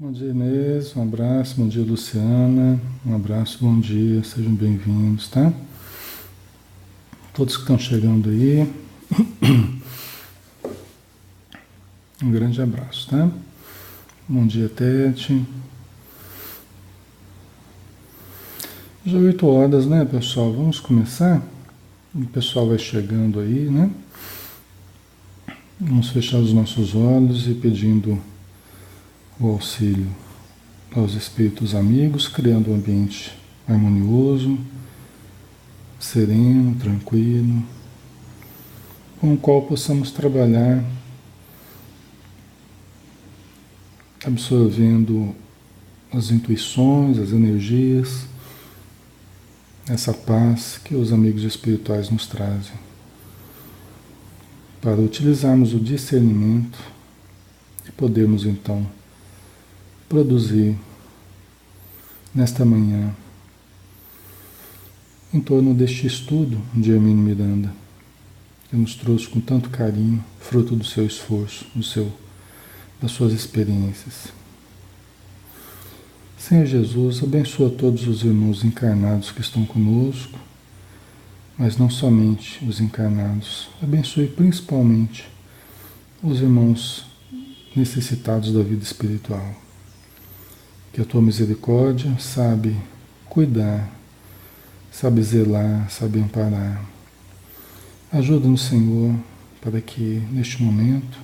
Bom dia, Inês. Um abraço. Bom dia, Luciana. Um abraço, bom dia. Sejam bem-vindos, tá? Todos que estão chegando aí, um grande abraço, tá? Bom dia, Tete. Já 8 horas, né, pessoal? Vamos começar? O pessoal vai chegando aí, né? Vamos fechar os nossos olhos e pedindo o auxílio aos espíritos amigos, criando um ambiente harmonioso, sereno, tranquilo, com o qual possamos trabalhar absorvendo as intuições, as energias, essa paz que os amigos espirituais nos trazem, para utilizarmos o discernimento e podermos então produzir nesta manhã em torno deste estudo de Hermínio Miranda, que nos trouxe com tanto carinho, fruto do seu esforço, das suas experiências. Senhor Jesus, abençoa todos os irmãos encarnados que estão conosco, mas não somente os encarnados. Abençoe principalmente os irmãos necessitados da vida espiritual. Que a tua misericórdia sabe cuidar, sabe zelar, sabe amparar. Ajuda-nos, Senhor, para que neste momento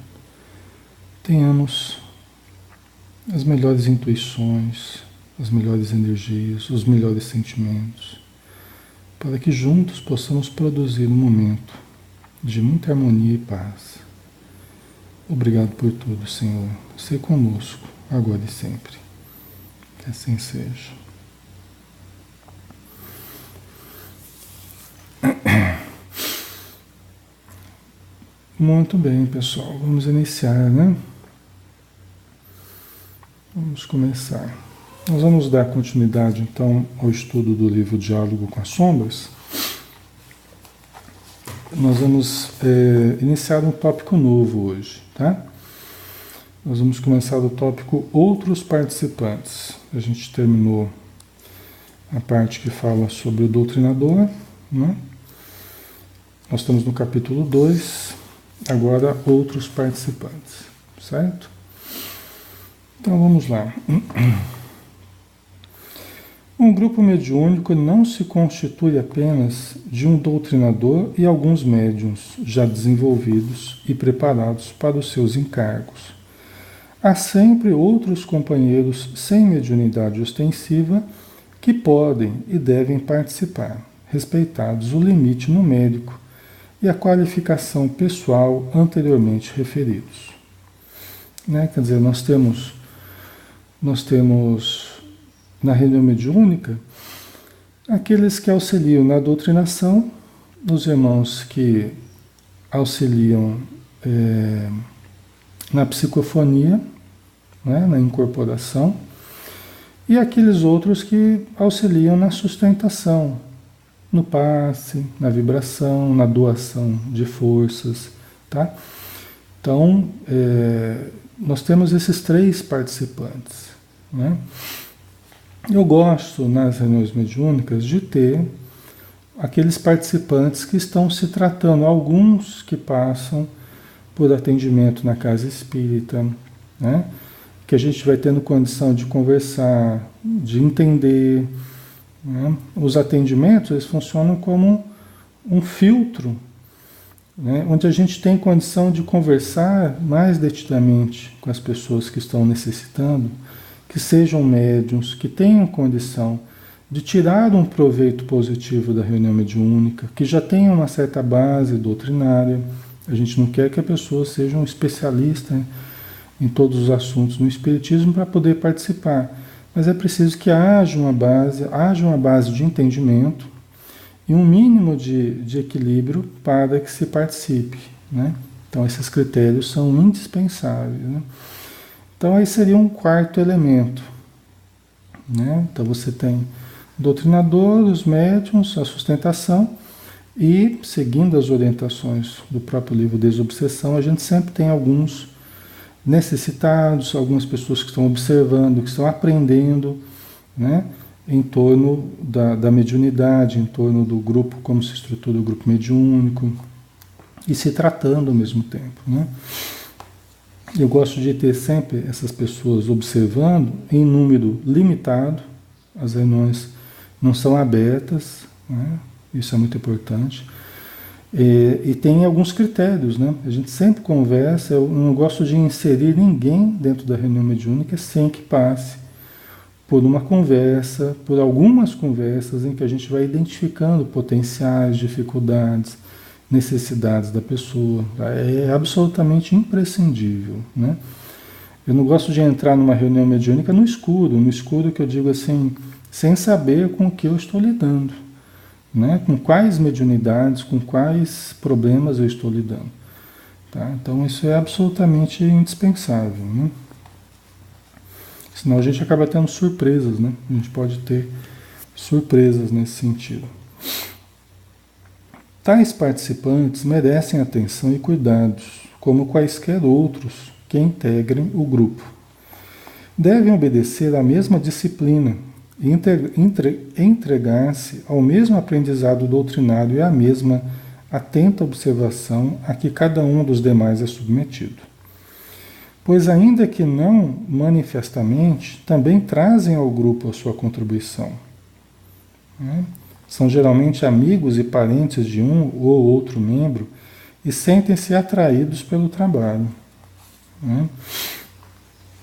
tenhamos as melhores intuições, as melhores energias, os melhores sentimentos, para que juntos possamos produzir um momento de muita harmonia e paz. Obrigado por tudo, Senhor. Seja conosco, agora e sempre. Que assim seja. Muito bem, pessoal. Vamos iniciar, né? Vamos começar. Nós vamos dar continuidade, então, ao estudo do livro Diálogo com as Sombras. Nós vamos iniciar um tópico novo hoje, tá? Nós vamos começar o tópico Outros Participantes. A gente terminou a parte que fala sobre o doutrinador, né? Nós estamos no capítulo 2, agora Outros Participantes, certo? Então vamos lá. Um grupo mediúnico não se constitui apenas de um doutrinador e alguns médiuns já desenvolvidos e preparados para os seus encargos. Há sempre outros companheiros sem mediunidade ostensiva que podem e devem participar, respeitados o limite numérico e a qualificação pessoal anteriormente referidos. Né? Quer dizer, nós temos na reunião mediúnica aqueles que auxiliam na doutrinação, os irmãos que auxiliam na psicofonia, né, na incorporação, e aqueles outros que auxiliam na sustentação, no passe, na vibração, na doação de forças, tá? Então, nós temos esses 3 participantes, né? Eu gosto, nas reuniões mediúnicas, de ter aqueles participantes que estão se tratando, alguns que passam por atendimento na casa espírita, né? Que a gente vai tendo condição de conversar, de entender, né? Os atendimentos, eles funcionam como um filtro, né? Onde a gente tem condição de conversar mais detidamente com as pessoas que estão necessitando, que sejam médiuns, que tenham condição de tirar um proveito positivo da reunião mediúnica, que já tenham uma certa base doutrinária. A gente não quer que a pessoa seja um especialista em todos os assuntos no espiritismo para poder participar, mas é preciso que haja uma base de entendimento e um mínimo de equilíbrio para que se participe, né? Então esses critérios são indispensáveis, né? Então aí seria um 4º elemento, né? Então você tem o doutrinador, os médiuns, a sustentação, e seguindo as orientações do próprio livro Desobsessão, a gente sempre tem alguns necessitados, algumas pessoas que estão observando, que estão aprendendo, né, em torno da mediunidade, em torno do grupo, como se estrutura o grupo mediúnico, e se tratando ao mesmo tempo, né? Eu gosto de ter sempre essas pessoas observando em número limitado, as reuniões não são abertas, né? Isso é muito importante. E tem alguns critérios, né? A gente sempre conversa, eu não gosto de inserir ninguém dentro da reunião mediúnica sem que passe por uma conversa, por algumas conversas em que a gente vai identificando potenciais, dificuldades, necessidades da pessoa. É absolutamente imprescindível, né? Eu não gosto de entrar numa reunião mediúnica no escuro que eu digo assim, sem saber com o que eu estou lidando, né? Com quais mediunidades, com quais problemas eu estou lidando. Tá? Então isso é absolutamente indispensável, né? Senão a gente acaba tendo surpresas, né? A gente pode ter surpresas nesse sentido. Tais participantes merecem atenção e cuidados, como quaisquer outros que integrem o grupo. Devem obedecer à mesma disciplina e entregar-se ao mesmo aprendizado doutrinário e à mesma atenta observação a que cada um dos demais é submetido. Pois ainda que não manifestamente, também trazem ao grupo a sua contribuição, né? São geralmente amigos e parentes de um ou outro membro e sentem-se atraídos pelo trabalho, né?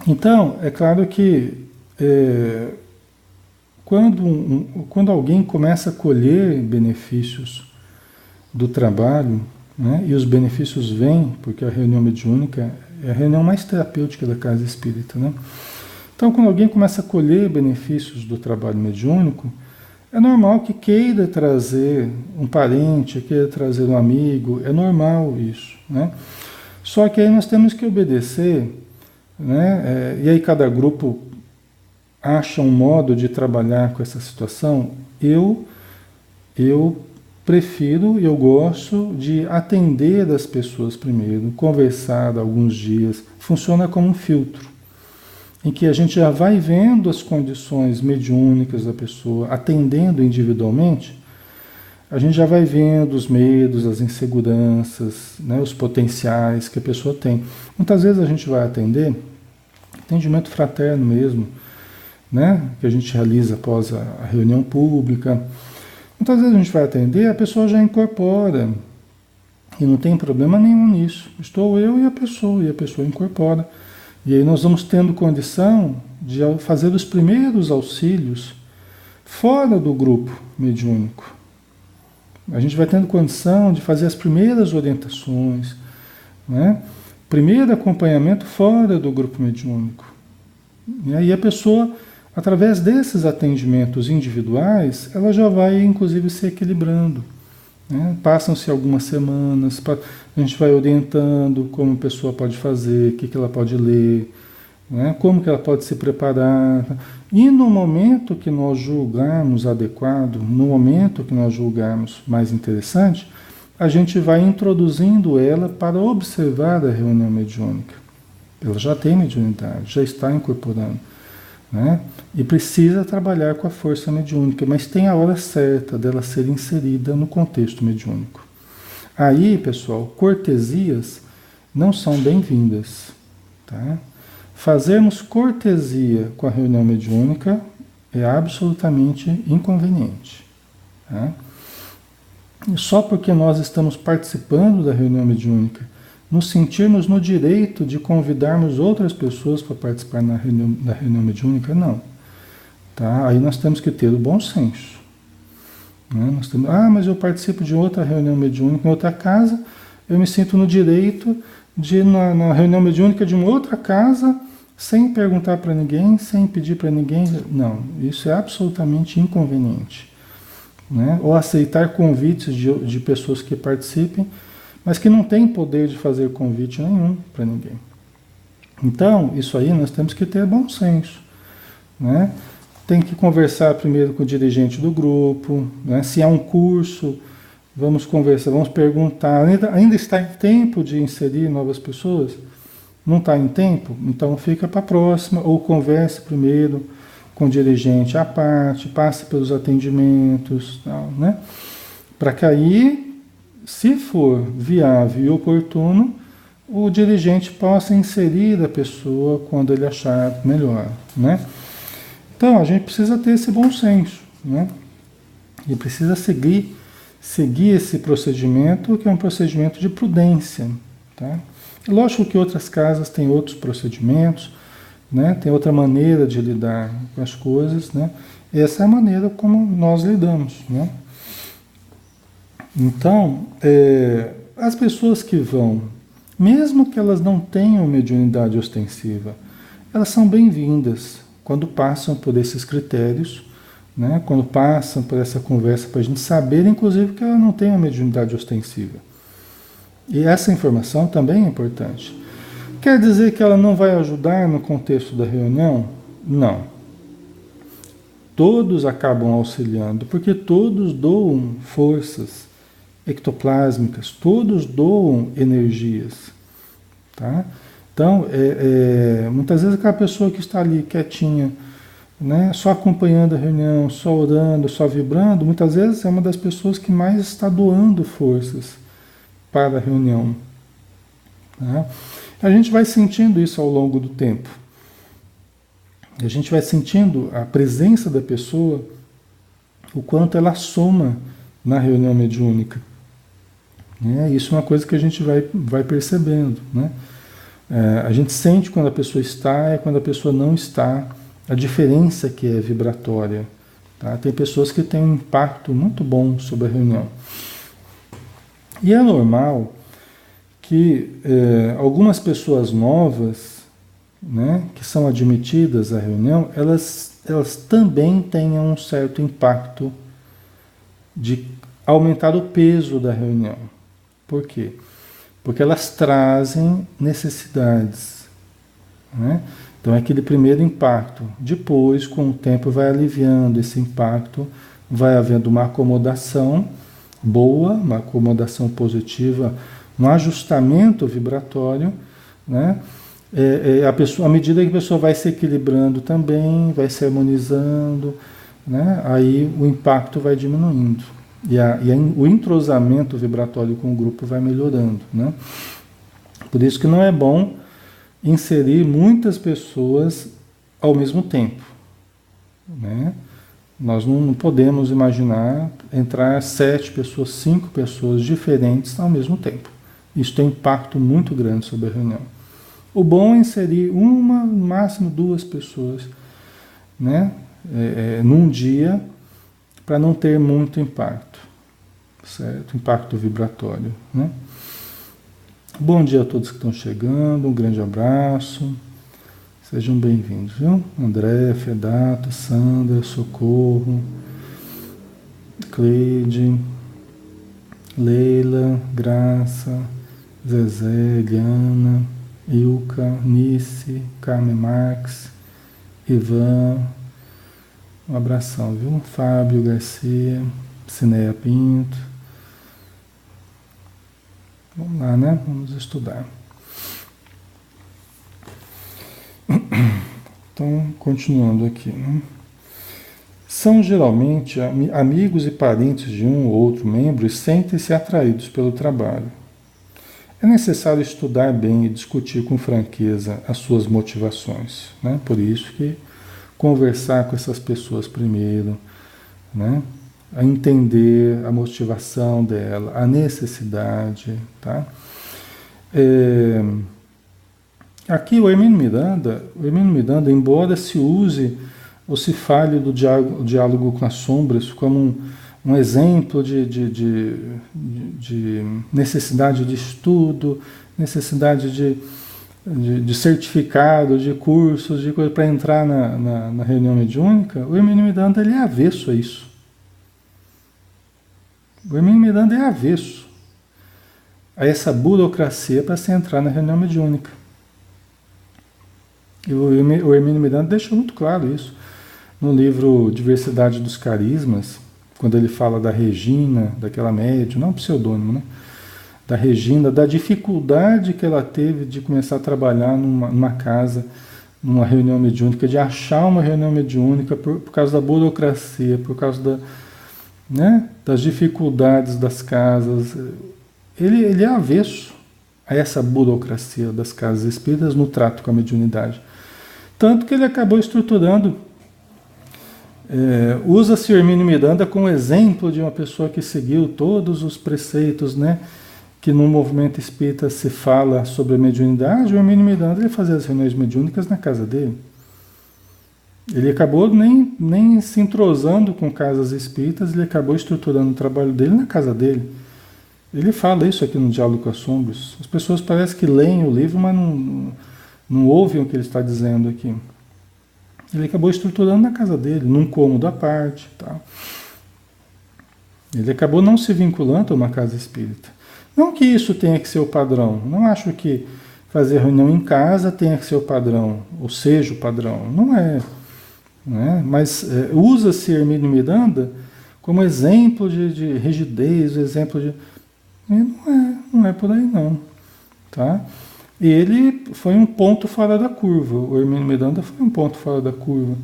Então, é claro que quando alguém começa a colher benefícios do trabalho, né, e os benefícios vêm, porque a reunião mediúnica é a reunião mais terapêutica da casa espírita, né? Então, quando alguém começa a colher benefícios do trabalho mediúnico, é normal que queira trazer um parente, queira trazer um amigo, é normal isso, né? Só que aí nós temos que obedecer, né? E aí cada grupo acha um modo de trabalhar com essa situação. Eu prefiro, eu gosto de atender as pessoas primeiro, conversar alguns dias, funciona como um filtro, em que a gente já vai vendo as condições mediúnicas da pessoa, atendendo individualmente, a gente já vai vendo os medos, as inseguranças, né, os potenciais que a pessoa tem. Muitas vezes a gente vai atender, atendimento fraterno mesmo, né, que a gente realiza após a reunião pública. Muitas vezes a gente vai atender, a pessoa já incorpora, e não tem problema nenhum nisso. Estou eu e a pessoa incorpora. E aí nós vamos tendo condição de fazer os primeiros auxílios fora do grupo mediúnico. A gente vai tendo condição de fazer as primeiras orientações, né? Primeiro acompanhamento fora do grupo mediúnico. E aí a pessoa, através desses atendimentos individuais, ela já vai inclusive se equilibrando, né? Passam-se algumas semanas, a gente vai orientando como a pessoa pode fazer, o que ela pode ler, né? Como que ela pode se preparar. E no momento que nós julgarmos adequado, no momento que nós julgarmos mais interessante, a gente vai introduzindo ela para observar a reunião mediúnica. Ela já tem mediunidade, já está incorporando, né? E precisa trabalhar com a força mediúnica, mas tem a hora certa dela ser inserida no contexto mediúnico. Aí, pessoal, cortesias não são bem-vindas, tá? Fazermos cortesia com a reunião mediúnica é absolutamente inconveniente, tá? E só porque nós estamos participando da reunião mediúnica, nos sentirmos no direito de convidarmos outras pessoas para participar da reunião mediúnica, não. Tá? Aí nós temos que ter o bom senso, né? Mas eu participo de outra reunião mediúnica em outra casa, eu me sinto no direito de ir na reunião mediúnica de uma outra casa, sem perguntar para ninguém, sem pedir para ninguém. Não, isso é absolutamente inconveniente, né? Ou aceitar convites de pessoas que participem, mas que não têm poder de fazer convite nenhum para ninguém. Então, isso aí nós temos que ter bom senso, né? Tem que conversar primeiro com o dirigente do grupo, né? Se há um curso, vamos conversar, vamos perguntar. Ainda está em tempo de inserir novas pessoas? Não está em tempo? Então fica para a próxima, ou converse primeiro com o dirigente à parte, passe pelos atendimentos, tal, né? Para que aí, se for viável e oportuno, o dirigente possa inserir a pessoa quando ele achar melhor, né? Então a gente precisa ter esse bom senso, né? E precisa seguir esse procedimento, que é um procedimento de prudência, tá? Lógico que outras casas têm outros procedimentos, né? Tem outra maneira de lidar com as coisas, né? Essa é a maneira como nós lidamos, né? Então, as pessoas que vão, mesmo que elas não tenham mediunidade ostensiva, elas são bem-vindas quando passam por esses critérios, né? Quando passam por essa conversa, para a gente saber, inclusive, que ela não tem a mediunidade ostensiva. E essa informação também é importante. Quer dizer que ela não vai ajudar no contexto da reunião? Não. Todos acabam auxiliando, porque todos doam forças ectoplásmicas, todos doam energias, tá? Então, muitas vezes aquela pessoa que está ali quietinha, né, só acompanhando a reunião, só orando, só vibrando, muitas vezes é uma das pessoas que mais está doando forças para a reunião, tá? A gente vai sentindo isso ao longo do tempo. A gente vai sentindo a presença da pessoa, o quanto ela soma na reunião mediúnica. Isso é uma coisa que a gente vai percebendo, né? A gente sente quando a pessoa está e quando a pessoa não está, a diferença que é vibratória. Tá? Tem pessoas que têm um impacto muito bom sobre a reunião. E é normal que algumas pessoas novas, né, que são admitidas à reunião, elas também tenham um certo impacto de aumentar o peso da reunião. Por quê? Porque elas trazem necessidades, né? Então é aquele primeiro impacto. Depois, com o tempo, vai aliviando esse impacto, vai havendo uma acomodação boa, uma acomodação positiva, um ajustamento vibratório, né? À medida que a pessoa vai se equilibrando também, vai se harmonizando, né? Aí o impacto vai diminuindo. O entrosamento vibratório com o grupo vai melhorando, né? Por isso que não é bom inserir muitas pessoas ao mesmo tempo, né? Nós não podemos imaginar entrar 7 pessoas, 5 pessoas diferentes ao mesmo tempo. Isso tem impacto muito grande sobre a reunião. O bom é inserir uma, no máximo 2 pessoas, né? Num dia, para não ter muito impacto, certo? Impacto vibratório, né? Bom dia a todos que estão chegando, um grande abraço, sejam bem-vindos, viu? André, Fedato, Sandra, Socorro, Cleide, Leila, Graça, Zezé, Eliana, Ilka, Nice, Carmen Marques, Ivan, um abração, viu? Fábio Garcia, Cineia Pinto. Vamos lá, né? Vamos estudar. Então, continuando aqui, né? São geralmente amigos e parentes de um ou outro membro e sentem-se atraídos pelo trabalho. É necessário estudar bem e discutir com franqueza as suas motivações, né? Por isso que conversar com essas pessoas primeiro, né? A entender a motivação dela, a necessidade, tá? Aqui o Hermínio Miranda, embora se use ou se fale do diálogo com as sombras como um exemplo de necessidade de estudo, necessidade de certificado, de cursos, de coisa para entrar na reunião mediúnica, o Hermínio Miranda ele é avesso a isso. O Hermínio Miranda é avesso a essa burocracia para se entrar na reunião mediúnica. E o Hermínio Miranda deixa muito claro isso no livro Diversidade dos Carismas, quando ele fala da Regina, daquela médium, não pseudônimo, né? da Regina, da dificuldade que ela teve de começar a trabalhar numa casa, numa reunião mediúnica, de achar uma reunião mediúnica por causa da burocracia, por causa né, das dificuldades das casas. Ele é avesso a essa burocracia das casas espíritas no trato com a mediunidade. Tanto que ele acabou estruturando, usa-se Hermínio Miranda como exemplo de uma pessoa que seguiu todos os preceitos, né, que no movimento espírita se fala sobre a mediunidade. O Hermínio Miranda, ele fazia as reuniões mediúnicas na casa dele. Ele acabou nem se entrosando com casas espíritas, ele acabou estruturando o trabalho dele na casa dele. Ele fala isso aqui no Diálogo com as Sombras. As pessoas parecem que leem o livro, mas não ouvem o que ele está dizendo aqui. Ele acabou estruturando na casa dele, num cômodo à parte. Tá? Ele acabou não se vinculando a uma casa espírita. Não que isso tenha que ser o padrão. Não acho que fazer reunião em casa tenha que ser o padrão, ou seja o padrão. Não é. Né? Mas usa-se Hermínio Miranda como exemplo de rigidez, exemplo de... E não é por aí não. Tá? E ele foi um ponto fora da curva. O Hermínio Miranda foi um ponto fora da curva.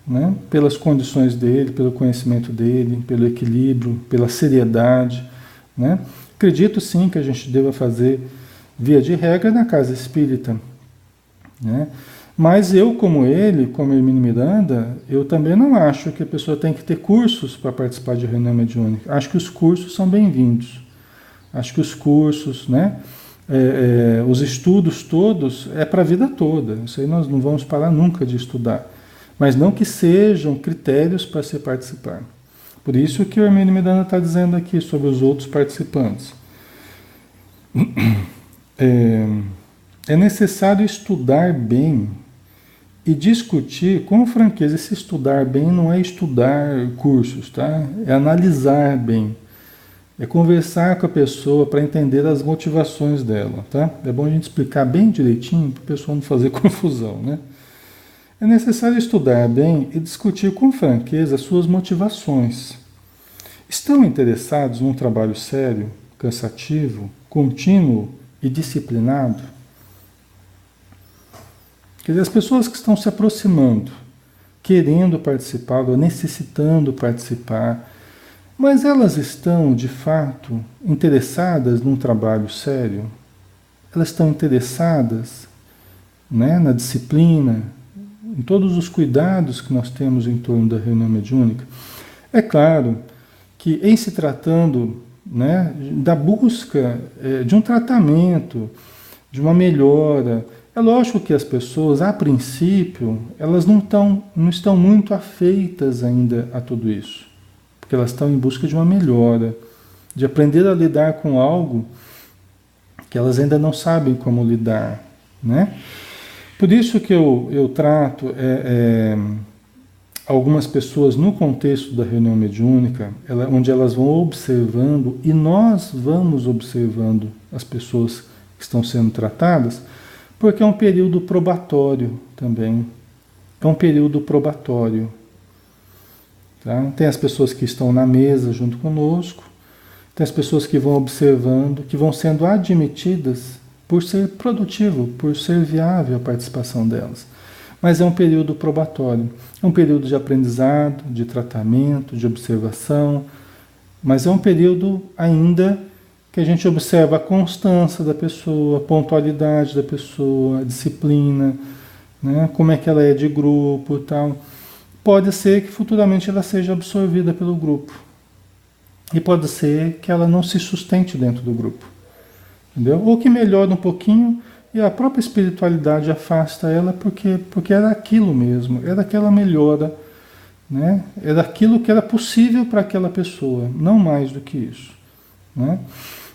Né? Pelas condições dele, pelo conhecimento dele, pelo equilíbrio, pela seriedade. Né? Acredito sim que a gente deva fazer, via de regra, na casa espírita. Né? Mas eu, como ele, como Hermínio Miranda, eu também não acho que a pessoa tem que ter cursos para participar de reunião mediúnica. Acho que os cursos são bem-vindos. Acho que os cursos, né, os estudos todos, é para a vida toda. Isso aí nós não vamos parar nunca de estudar. Mas não que sejam critérios para se participar. Por isso que o Hermínio Miranda está dizendo aqui sobre os outros participantes. É necessário estudar bem e discutir com franqueza. Esse estudar bem não é estudar cursos, tá? É analisar bem. É conversar com a pessoa para entender as motivações dela, tá? É bom a gente explicar bem direitinho para o pessoal não fazer confusão, né? É necessário estudar bem e discutir com franqueza as suas motivações. Estão interessados num trabalho sério, cansativo, contínuo e disciplinado? Quer dizer, as pessoas que estão se aproximando, querendo participar, ou necessitando participar, mas elas estão, de fato, interessadas num trabalho sério? Elas estão interessadas, né, na disciplina, em todos os cuidados que nós temos em torno da reunião mediúnica? É claro que, em se tratando, né, da busca de um tratamento, de uma melhora, é lógico que as pessoas, a princípio, elas não estão muito afeitas ainda a tudo isso. Porque elas estão em busca de uma melhora, de aprender a lidar com algo que elas ainda não sabem como lidar, né? Por isso que eu trato algumas pessoas no contexto da reunião mediúnica, onde elas vão observando, e nós vamos observando as pessoas que estão sendo tratadas, porque é um período probatório também. É um período probatório. Tá? Tem as pessoas que estão na mesa junto conosco, tem as pessoas que vão observando, que vão sendo admitidas por ser produtivo, por ser viável a participação delas. Mas é um período probatório, é um período de aprendizado, de tratamento, de observação, mas é um período ainda que a gente observa a constância da pessoa, a pontualidade da pessoa, a disciplina, né? Como é que ela é de grupo e tal. Pode ser que futuramente ela seja absorvida pelo grupo. E pode ser que ela não se sustente dentro do grupo. Entendeu? Ou que melhora um pouquinho e a própria espiritualidade afasta ela porque era aquilo mesmo, era aquela melhora, né? Era aquilo que era possível para aquela pessoa, não mais do que isso. Né?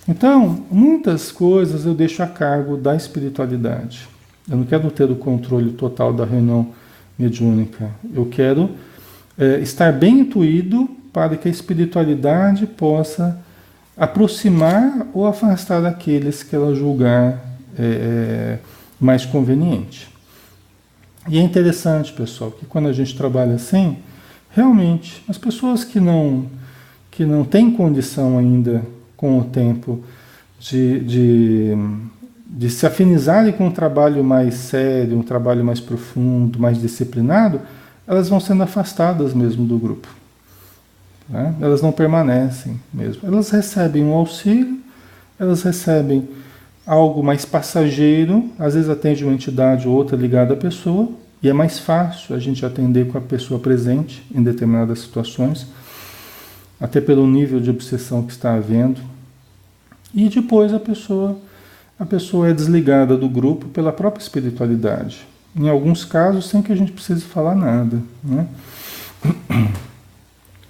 Então, muitas coisas eu deixo a cargo da espiritualidade. Eu não quero ter o controle total da reunião mediúnica. Eu quero estar bem intuído para que a espiritualidade possa aproximar ou afastar aqueles que ela julgar mais conveniente. E é interessante, pessoal, que quando a gente trabalha assim, realmente, as pessoas que não têm condição ainda, com o tempo, de, de, de se afinizarem com um trabalho mais sério, um trabalho mais profundo, mais disciplinado, elas vão sendo afastadas mesmo do grupo. Né? Elas não permanecem mesmo. Elas recebem um auxílio, elas recebem algo mais passageiro, às vezes atende uma entidade ou outra ligada à pessoa, e é mais fácil a gente atender com a pessoa presente em determinadas situações, até pelo nível de obsessão que está havendo. E depois a pessoa é desligada do grupo pela própria espiritualidade. Em alguns casos, sem que a gente precise falar nada. Né?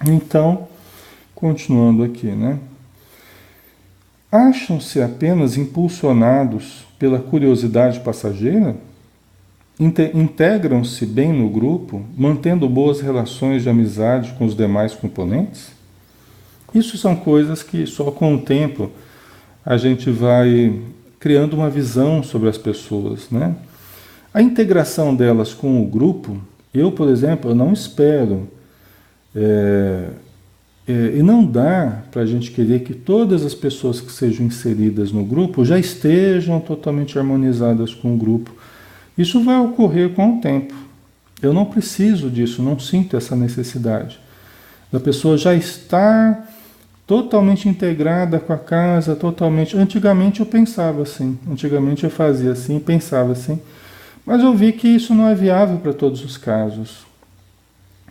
Então, continuando aqui, né? Acham-se apenas impulsionados pela curiosidade passageira? Integram-se bem no grupo, mantendo boas relações de amizade com os demais componentes? Isso são coisas que só com o tempo a gente vai criando uma visão sobre as pessoas, né? A integração delas com o grupo, eu, por exemplo, eu não espero, e não dá para a gente querer que todas as pessoas que sejam inseridas no grupo já estejam totalmente harmonizadas com o grupo. Isso vai ocorrer com o tempo. Eu não preciso disso, não sinto essa necessidade. Da pessoa já estar totalmente integrada com a casa, totalmente. Antigamente eu pensava assim, antigamente eu fazia assim, pensava assim, mas eu vi que isso não é viável para todos os casos.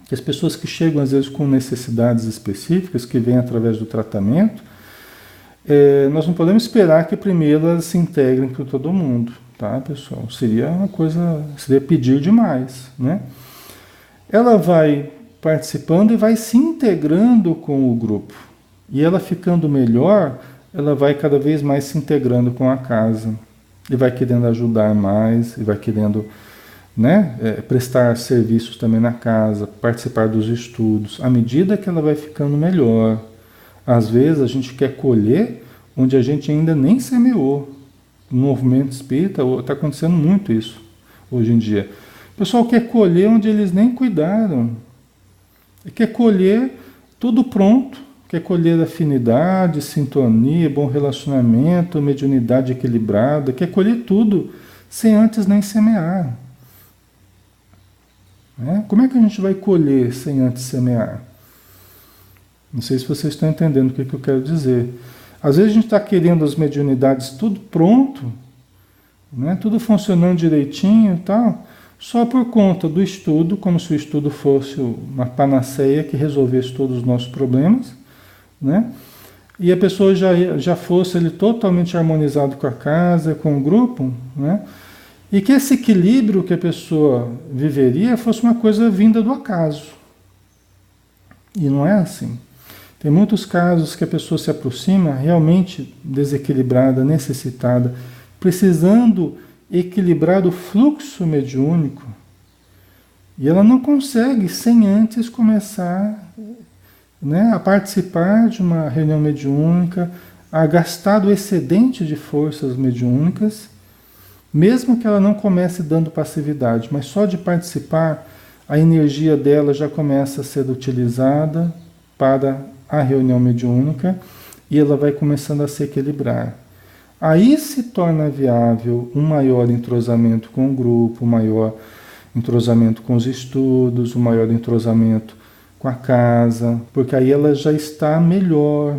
Que as pessoas que chegam às vezes com necessidades específicas, que vêm através do tratamento, nós não podemos esperar que primeiro elas se integrem com todo mundo, tá, pessoal? Seria uma coisa, seria pedir demais, né? Ela vai participando e vai se integrando com o grupo. E ela ficando melhor, ela vai cada vez mais se integrando com a casa. E vai querendo ajudar mais, e vai querendo, né, prestar serviços também na casa, participar dos estudos, à medida que ela vai ficando melhor. Às vezes a gente quer colher onde a gente ainda nem semeou. No movimento espírita está acontecendo muito isso hoje em dia. O pessoal quer colher onde eles nem cuidaram. Quer colher tudo pronto. Quer colher afinidade, sintonia, bom relacionamento, mediunidade equilibrada. Quer colher tudo sem antes nem semear. Né? Como é que a gente vai colher sem antes semear? Não sei se vocês estão entendendo o que eu quero dizer. Às vezes a gente está querendo as mediunidades tudo pronto, né? Tudo funcionando direitinho e tal, só por conta do estudo, como se o estudo fosse uma panaceia que resolvesse todos os nossos problemas, né? E a pessoa já fosse ele totalmente harmonizado com a casa, com o grupo, né? E que esse equilíbrio que a pessoa viveria fosse uma coisa vinda do acaso. E não é assim. Tem muitos casos que a pessoa se aproxima realmente desequilibrada, necessitada, precisando equilibrar o fluxo mediúnico. E ela não consegue sem antes começar, né, a participar de uma reunião mediúnica, a gastar o excedente de forças mediúnicas, mesmo que ela não comece dando passividade, mas só de participar, a energia dela já começa a ser utilizada para a reunião mediúnica e ela vai começando a se equilibrar. Aí se torna viável um maior entrosamento com o grupo, um maior entrosamento com os estudos, um maior entrosamento com a casa, porque aí ela já está melhor,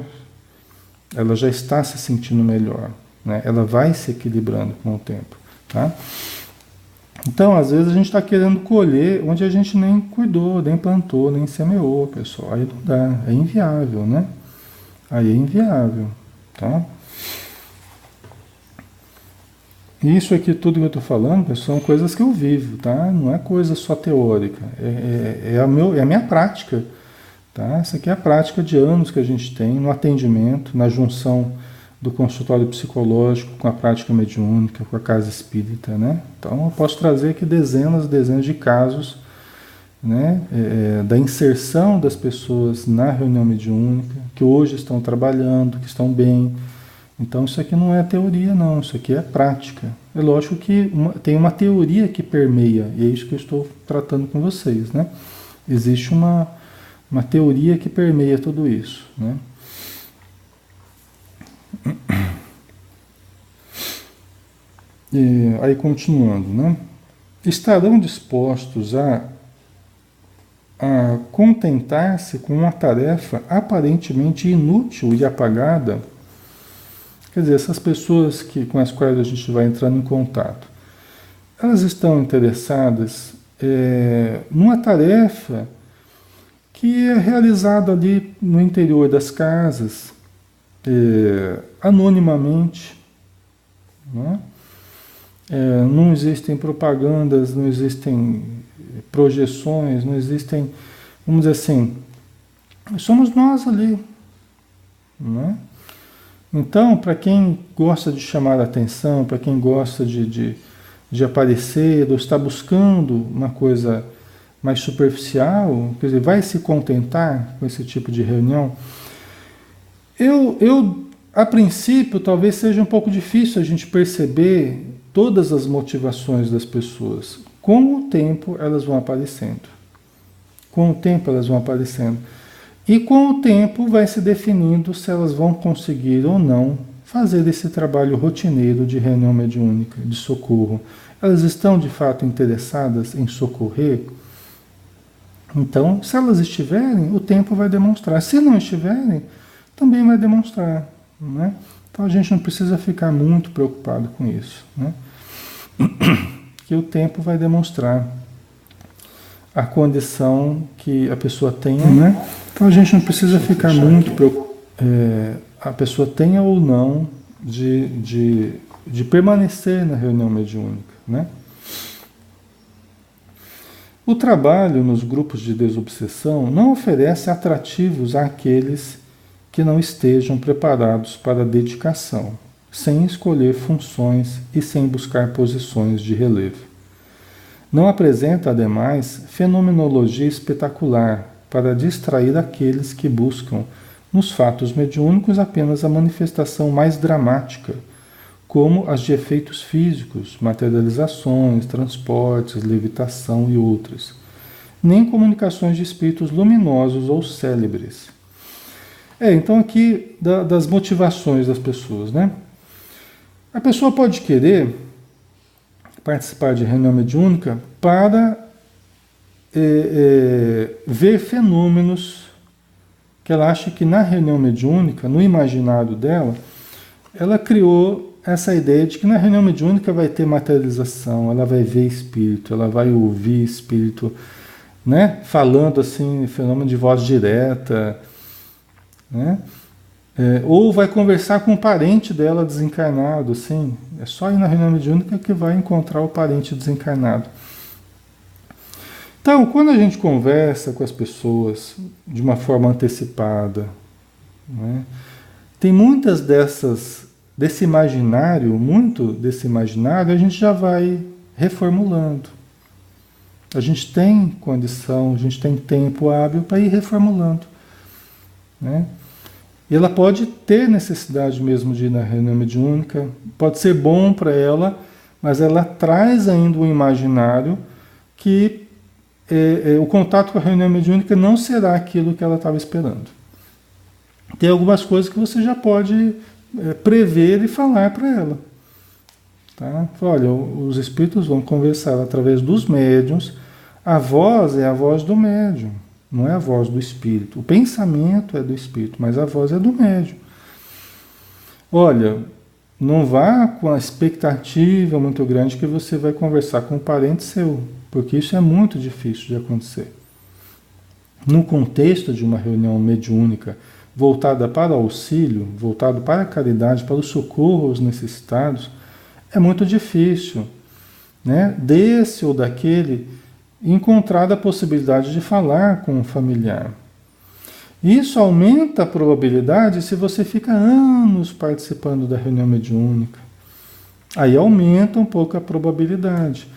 ela já está se sentindo melhor, né? Ela vai se equilibrando com o tempo, tá? Então, às vezes a gente está querendo colher onde a gente nem cuidou, nem plantou, nem semeou, pessoal. Aí não dá, é inviável, né? Aí é inviável, tá? Isso aqui, tudo que eu estou falando, pessoal, são coisas que eu vivo, tá? Não é coisa só teórica, é a minha prática, tá? Essa aqui é a prática de anos que a gente tem no atendimento, na junção do consultório psicológico com a prática mediúnica, com a casa espírita, né? Então eu posso trazer aqui dezenas de casos, né, da inserção das pessoas na reunião mediúnica, que hoje estão trabalhando, que estão bem. Então isso aqui não é teoria não, isso aqui é prática. É lógico que tem uma teoria que permeia, e é isso que eu estou tratando com vocês, né? Existe uma teoria que permeia tudo isso, né? Aí continuando, né? Estarão dispostos a contentar-se com uma tarefa aparentemente inútil e apagada. Quer dizer, essas pessoas com as quais a gente vai entrando em contato, elas estão interessadas numa tarefa que é realizada ali no interior das casas, anonimamente, né? Não existem propagandas, não existem projeções, não existem, vamos dizer assim, somos nós ali, né? Então, para quem gosta de chamar a atenção, para quem gosta de aparecer, ou está buscando uma coisa mais superficial, quer dizer, vai se contentar com esse tipo de reunião. A princípio, talvez seja um pouco difícil a gente perceber todas as motivações das pessoas. Com o tempo, elas vão aparecendo. Com o tempo, elas vão aparecendo. E com o tempo, vai se definindo se elas vão conseguir ou não fazer esse trabalho rotineiro de reunião mediúnica, de socorro. Elas estão, de fato, interessadas em socorrer? Então, se elas estiverem, o tempo vai demonstrar. Se não estiverem, também vai demonstrar, né? Então a gente não precisa ficar muito preocupado com isso, né? Que o tempo vai demonstrar a condição que a pessoa tenha, né? Então a gente não precisa ficar muito preocupado, a pessoa tenha ou não de permanecer na reunião mediúnica, né? O trabalho nos grupos de desobsessão não oferece atrativos àqueles que não estejam preparados para a dedicação, sem escolher funções e sem buscar posições de relevo. Não apresenta, ademais, fenomenologia espetacular para distrair aqueles que buscam, nos fatos mediúnicos, apenas a manifestação mais dramática, como as de efeitos físicos, materializações, transportes, levitação e outras, nem comunicações de espíritos luminosos ou célebres. Então aqui das motivações das pessoas, né? A pessoa pode querer participar de reunião mediúnica para ver fenômenos que ela acha que na reunião mediúnica, no imaginário dela, ela criou essa ideia de que na reunião mediúnica vai ter materialização, ela vai ver espírito, ela vai ouvir espírito, né? Falando assim, fenômeno de voz direta, né? Ou vai conversar com um parente dela desencarnado, assim. É só ir na reunião mediúnica que vai encontrar o parente desencarnado. Então, quando a gente conversa com as pessoas de uma forma antecipada, né, tem muitas desse imaginário, muito desse imaginário, a gente já vai reformulando. A gente tem condição, a gente tem tempo hábil para ir reformulando, né? E ela pode ter necessidade mesmo de ir na reunião mediúnica, pode ser bom para ela, mas ela traz ainda um imaginário que o contato com a reunião mediúnica não será aquilo que ela estava esperando. Tem algumas coisas que você já pode prever e falar para ela. Tá? Olha, os espíritos vão conversar através dos médiuns, a voz é a voz do médium. Não é a voz do espírito. O pensamento é do espírito, mas a voz é do médium. Olha, não vá com a expectativa muito grande que você vai conversar com um parente seu, porque isso é muito difícil de acontecer. No contexto de uma reunião mediúnica voltada para o auxílio, voltada para a caridade, para o socorro aos necessitados, é muito difícil, né? Desse ou daquele encontrar a possibilidade de falar com um familiar. Isso aumenta a probabilidade se você fica anos participando da reunião mediúnica. Aí aumenta um pouco a probabilidade.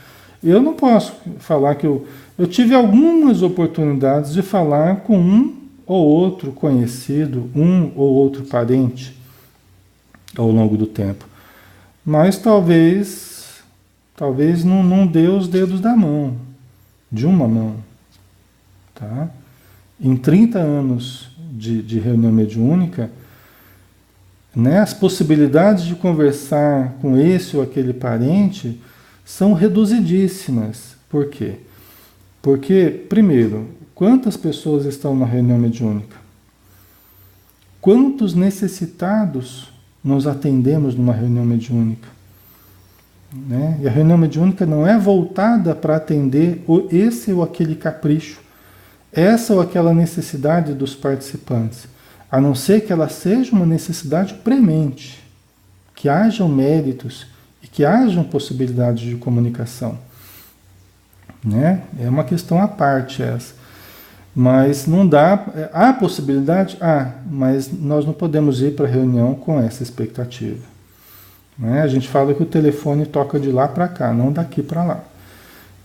Eu não posso falar que eu tive algumas oportunidades de falar com um ou outro conhecido, um ou outro parente ao longo do tempo. Mas talvez não dê os dedos da mão. De uma mão, tá? Em 30 anos de reunião mediúnica, né? As possibilidades de conversar com esse ou aquele parente são reduzidíssimas. Por quê? Porque, primeiro, quantas pessoas estão na reunião mediúnica? Quantos necessitados nós atendemos numa reunião mediúnica? Né? E a reunião mediúnica não é voltada para atender esse ou aquele capricho, essa ou aquela necessidade dos participantes, a não ser que ela seja uma necessidade premente, que hajam méritos e que hajam possibilidades de comunicação. Né? É uma questão à parte essa. Mas não dá. Há possibilidade? Há, mas nós não podemos ir para a reunião com essa expectativa. Né? A gente fala que o telefone toca de lá para cá, não daqui para lá.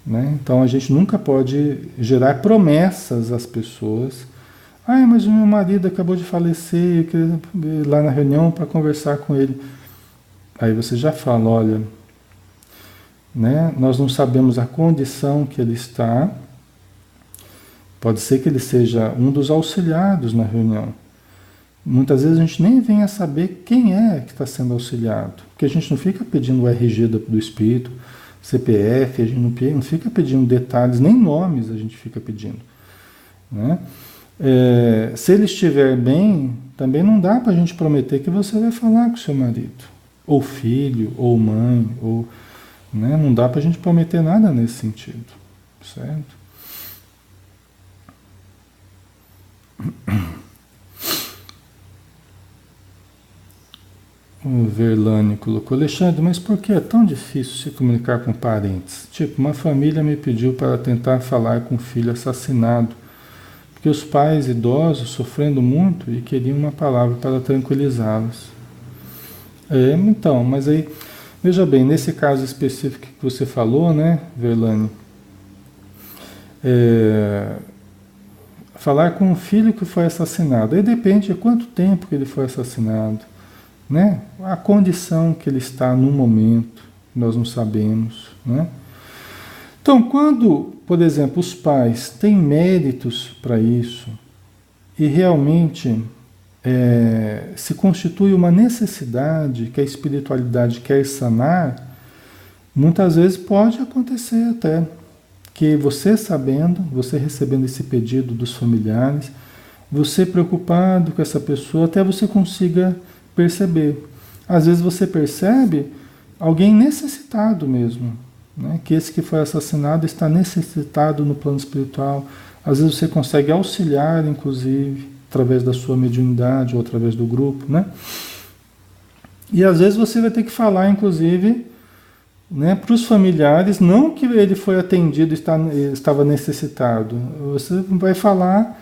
Né? Então a gente nunca pode gerar promessas às pessoas. Ah, mas o meu marido acabou de falecer, eu queria ir lá na reunião para conversar com ele. Aí você já fala, olha, né? Nós não sabemos a condição que ele está. Pode ser que ele seja um dos auxiliados na reunião. Muitas vezes a gente nem vem a saber quem é que está sendo auxiliado. Porque a gente não fica pedindo o RG do espírito, CPF, a gente não fica pedindo detalhes, nem nomes a gente fica pedindo. Né? Se ele estiver bem, também não dá para a gente prometer que você vai falar com o seu marido, ou filho, ou mãe, ou, né? Não dá para a gente prometer nada nesse sentido, certo? O Verlane colocou, Alexandre, mas por que é tão difícil se comunicar com parentes? Tipo, uma família me pediu para tentar falar com o filho assassinado, porque os pais idosos sofrendo muito e queriam uma palavra para tranquilizá-los. Então, mas aí, veja bem, nesse caso específico que você falou, né, Verlane, falar com um filho que foi assassinado, aí depende de quanto tempo que ele foi assassinado, né? A condição que ele está no momento, nós não sabemos, né? Então, quando, por exemplo, os pais têm méritos para isso e realmente se constitui uma necessidade que a espiritualidade quer sanar, muitas vezes pode acontecer até que você sabendo, você recebendo esse pedido dos familiares, você preocupado com essa pessoa, até você consiga perceber. Às vezes você percebe alguém necessitado mesmo, né? Que esse que foi assassinado está necessitado no plano espiritual. Às vezes você consegue auxiliar, inclusive, através da sua mediunidade ou através do grupo, né? E às vezes você vai ter que falar, inclusive, né, para os familiares, não que ele foi atendido e estava necessitado. Você vai falar,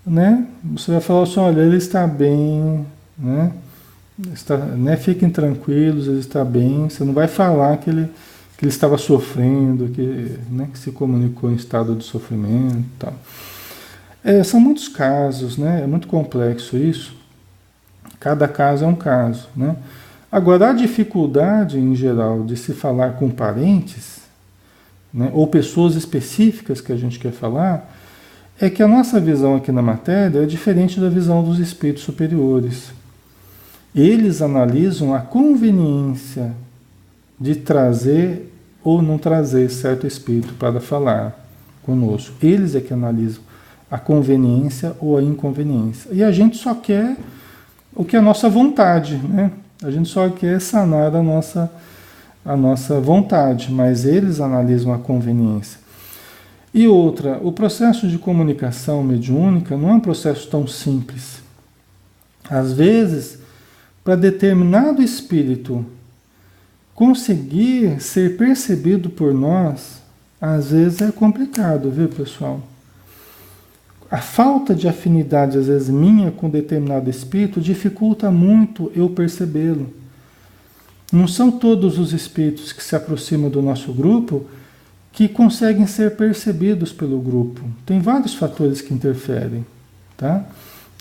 né? Você vai falar assim, olha, ele está bem, né? Fiquem tranquilos, ele está bem. Você não vai falar que ele estava sofrendo, né, que se comunicou em estado de sofrimento e tal. São muitos casos, né? É muito complexo isso. Cada caso é um caso, né? Agora, a dificuldade, em geral, de se falar com parentes, né, ou pessoas específicas que a gente quer falar, é que a nossa visão aqui na matéria é diferente da visão dos espíritos superiores. Eles analisam a conveniência de trazer ou não trazer certo espírito para falar conosco. Eles é que analisam a conveniência ou a inconveniência. E a gente só quer o que é a nossa vontade, né? A gente só quer sanar a nossa vontade, mas eles analisam a conveniência. E outra, o processo de comunicação mediúnica não é um processo tão simples. Às vezes, para determinado espírito conseguir ser percebido por nós, às vezes é complicado, viu, pessoal? A falta de afinidade, às vezes, minha com determinado espírito dificulta muito eu percebê-lo. Não são todos os espíritos que se aproximam do nosso grupo que conseguem ser percebidos pelo grupo. Tem vários fatores que interferem, tá?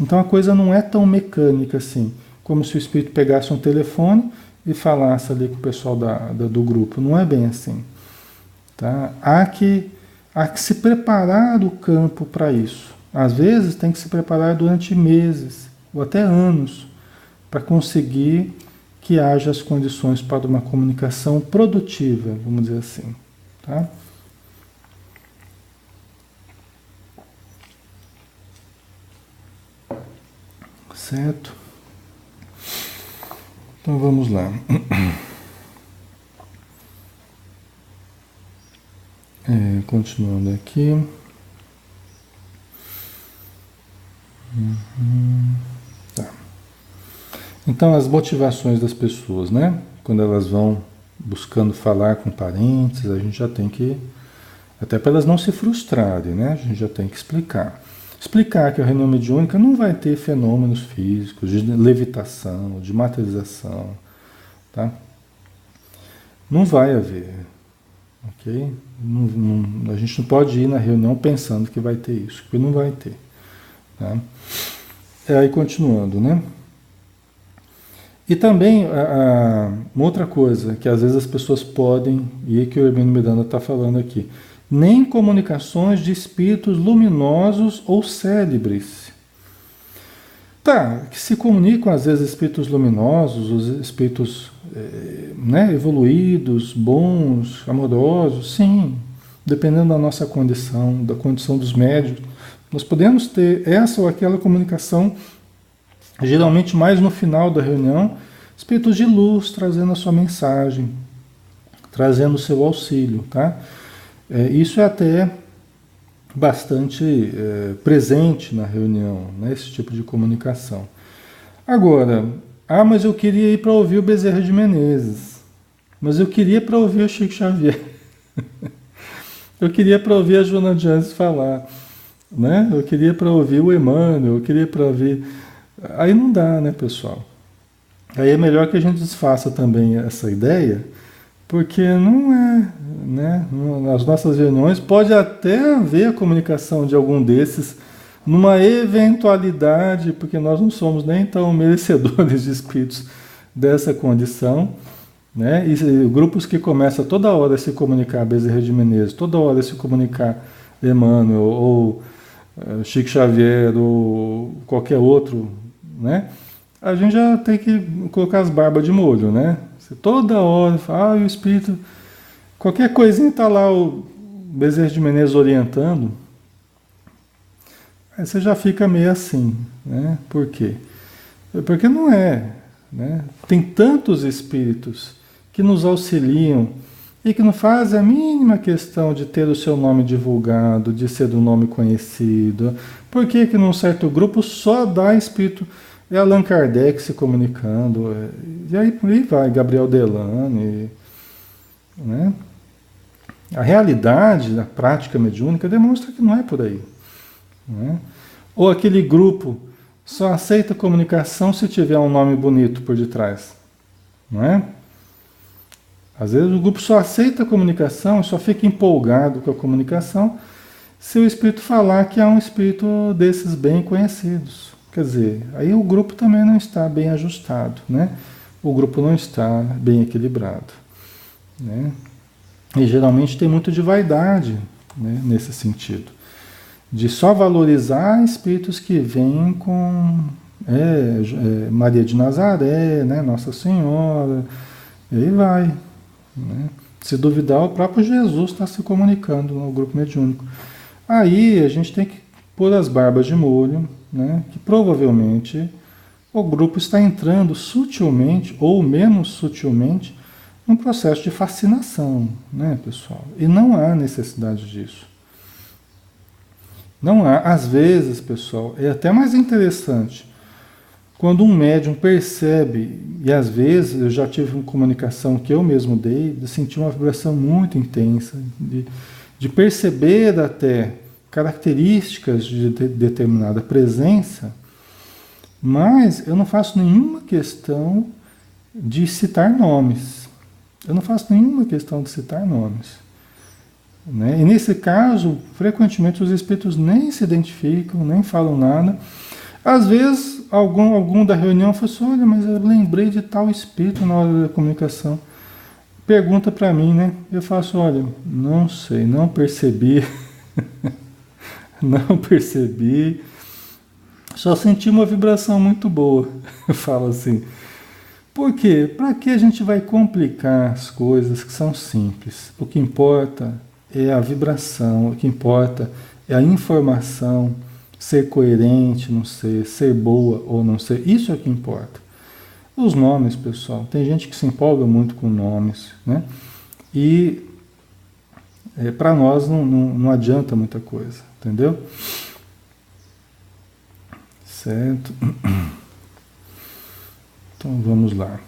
Então a coisa não é tão mecânica assim, como se o espírito pegasse um telefone e falasse ali com o pessoal do grupo. Não é bem assim, tá? Há que se preparar o campo para isso. Às vezes tem que se preparar durante meses ou até anos para conseguir que haja as condições para uma comunicação produtiva, vamos dizer assim, tá? Certo? Então vamos lá. Continuando aqui. Tá. Então, as motivações das pessoas, né? Quando elas vão buscando falar com parentes, a gente já tem que, até para elas não se frustrarem, né? A gente já tem que explicar. Explicar que a reunião mediúnica não vai ter fenômenos físicos, de levitação, de materialização, tá? Não vai haver, ok? A gente não pode ir na reunião pensando que vai ter isso, porque não vai ter, tá? Aí continuando, né? E também uma outra coisa que às vezes as pessoas podem, e é que o Hermínio Miranda está falando aqui, nem comunicações de espíritos luminosos ou célebres. Tá, que se comunicam às vezes espíritos luminosos, os espíritos né, evoluídos, bons, amorosos, sim, dependendo da nossa condição, da condição dos médios. Nós podemos ter essa ou aquela comunicação, geralmente mais no final da reunião, espíritos de luz trazendo a sua mensagem, trazendo o seu auxílio, tá? Isso é até bastante presente na reunião, né, esse tipo de comunicação. Agora, mas eu queria ir para ouvir o Bezerra de Menezes, mas eu queria para ouvir o Chico Xavier, eu queria para ouvir a Joana de Anjos falar, né? Eu queria para ouvir o Emmanuel, eu queria para ouvir... Aí não dá, né, pessoal? Aí é melhor que a gente desfaça também essa ideia, porque não é, né? Nas nossas reuniões pode até haver a comunicação de algum desses numa eventualidade, porque nós não somos nem tão merecedores de espíritos dessa condição, né? E grupos que começam toda hora a se comunicar, Bezerra de Menezes, toda hora a se comunicar Emmanuel, ou Chico Xavier, ou qualquer outro, né? A gente já tem que colocar as barbas de molho, né? Você toda hora fala, o espírito... Qualquer coisinha está lá o Bezerra de Menezes orientando, aí você já fica meio assim, né? Por quê? Porque não é, né? Tem tantos espíritos que nos auxiliam e que não fazem a mínima questão de ter o seu nome divulgado, de ser do nome conhecido. Por que que num certo grupo só dá espírito... É Allan Kardec se comunicando, e aí vai, Gabriel Delane, né? A realidade da prática mediúnica demonstra que não é por aí, né? Ou aquele grupo só aceita comunicação se tiver um nome bonito por detrás, não é? Às vezes o grupo só aceita comunicação, só fica empolgado com a comunicação se o espírito falar que é um espírito desses bem conhecidos. Quer dizer, aí o grupo também não está bem ajustado, né? O grupo não está bem equilibrado, né? E geralmente tem muito de vaidade, né, nesse sentido. De só valorizar espíritos que vêm com Maria de Nazaré, né, Nossa Senhora, e aí vai, né? Se duvidar, o próprio Jesus está se comunicando no grupo mediúnico. Aí a gente tem que pôr as barbas de molho, né, que provavelmente o grupo está entrando sutilmente ou menos sutilmente num processo de fascinação, né, pessoal? E não há necessidade disso. Não há. Às vezes, pessoal, é até mais interessante quando um médium percebe, e às vezes eu já tive uma comunicação que eu mesmo dei, de sentir uma vibração muito intensa, de perceber até características de determinada presença, mas eu não faço nenhuma questão de citar nomes. Eu não faço nenhuma questão de citar nomes, né? E nesse caso, frequentemente os espíritos nem se identificam, nem falam nada. Às vezes, algum da reunião fala assim, olha, mas eu lembrei de tal espírito na hora da comunicação. Pergunta para mim, né? Eu faço, olha, não sei, não percebi. Não percebi. Só senti uma vibração muito boa. Eu falo assim. Por quê? Para que a gente vai complicar as coisas que são simples? O que importa é a vibração, o que importa é a informação, ser coerente, não ser, ser boa ou não ser. Isso é o que importa. Os nomes, pessoal, tem gente que se empolga muito com nomes, né? E para nós não adianta muita coisa, entendeu? Certo? Então vamos lá.